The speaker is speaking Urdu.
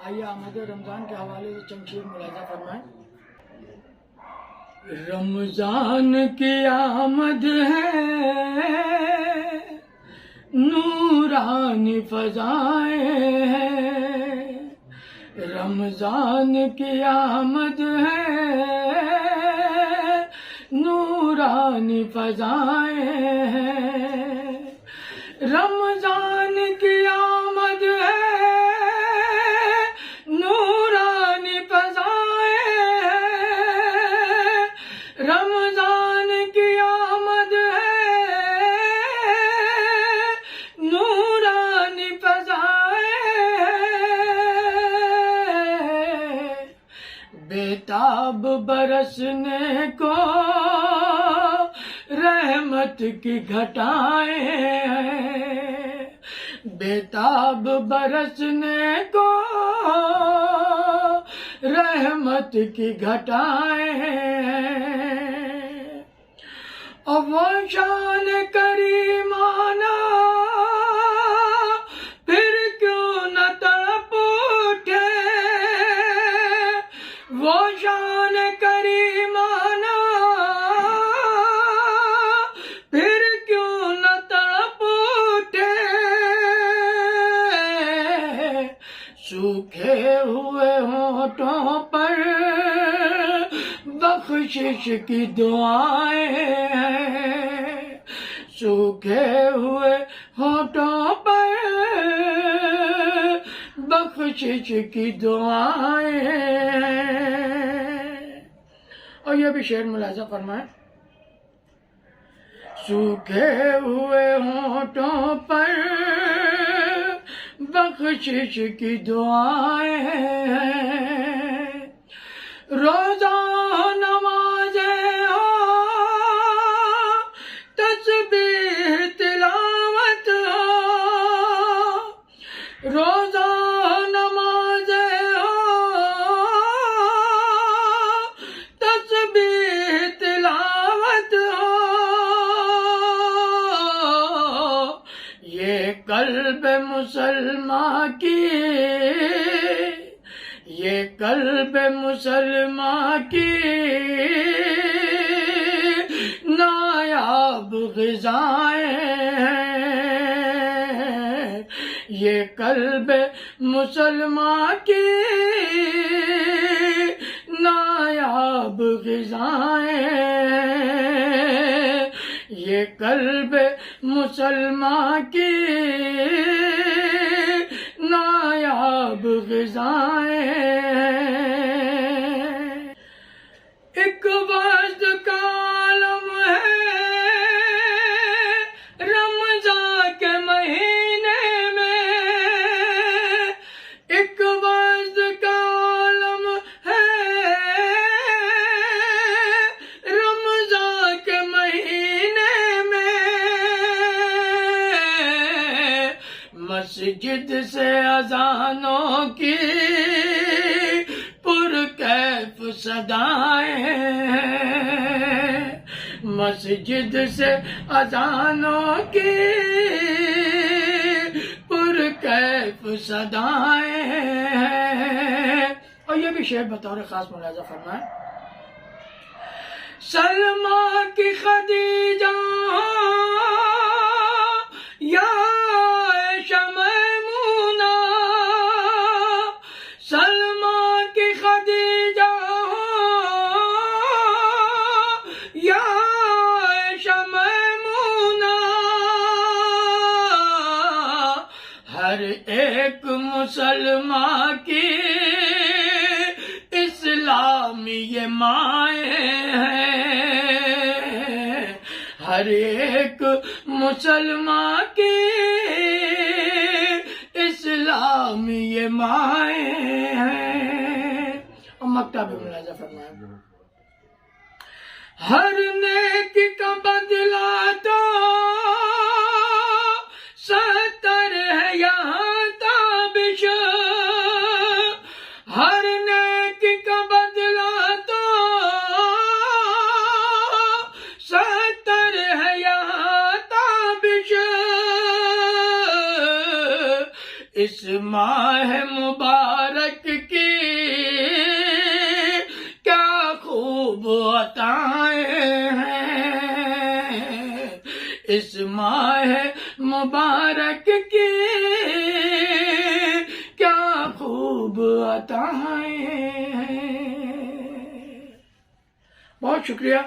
آئیے آمد رمضان کے حوالے سے چند شعر ملاحظہ فرمائیں۔ رمضان کی آمد ہے، نورانی فضائیں ہیں، رمضان کی آمد ہے، نورانی فضائیں ہیں، رمضان کی آمد ہے، نورانی فضائیں ہیں، رمضان کی آمد ہے، نورانی فضائیں ہیں، بیتاب برسنے کو رحمت کی گھٹائیں ہیں، بیتاب برسنے کو رحمت کی گھٹائیں ہیں، اور وہ شان کریمانہ پھر کیوں نہ تڑپ اٹھے، وہ شان کریمانہ پھر کیوں نہ تڑپ اٹھے، سوکھے ہوئے ہونٹوں پر بخشش کی دعائیں ہیں، سوکھے ہوئے ہونٹوں پر بخشش کی دعائیں ہیں، اور یہ بھی شعر ملاحظہ فرمائیں۔ سوکھے ہوئے ہونٹوں پر بخشش کی دعائیں ہیں، روزہ نمازیں ہو، تسبیح تلاوت ہو، روزہ نمازیں ہو، تسبیح تلاوت ہو، یہ قلب مسلمان کی، یہ قلب مسلمان کی نایاب غذائیں ہیں، یہ قلب مسلمان کی نایاب غذائیں ہیں، یہ قلب مسلمان کی نایاب غذائیں ہیں، ایک وقت کا عالم ہے رمضان کے مہینے میں، ایک وقت کا عالم ہے رمضان کے مہینے میں، مسجد سے اذانوں کی پرکیف صدائیں ہیں، مسجد سے اذانوں کی پرکیف صدائیں ہیں، اور یہ بھی شعر بطور خاص ملاحظہ فرمائیں۔ سلمیٰ کی خدیجہ یا عائشہ میمونہ، سلمیٰ کی خدیجہ یا عائشہ میمونہ، ہر ایک مسلمان کی اسلامی یہ مائیں ہیں، ہر ایک مسلمان کی اسلامی یہ مائیں ہیں، اور مکتب بھی ملاحظہ فرمائیں۔ ہر نیکی کا بدلہ تو 70 ہے یہاں تابش، ہر نیکی کا بدلہ تو 70 ہے یہاں تابش، اس ماہ مبارک خوب عطائیں ہیں اس ماہ مبارک کی، کیا خوب عطائیں ہیں۔ بہت شکریہ۔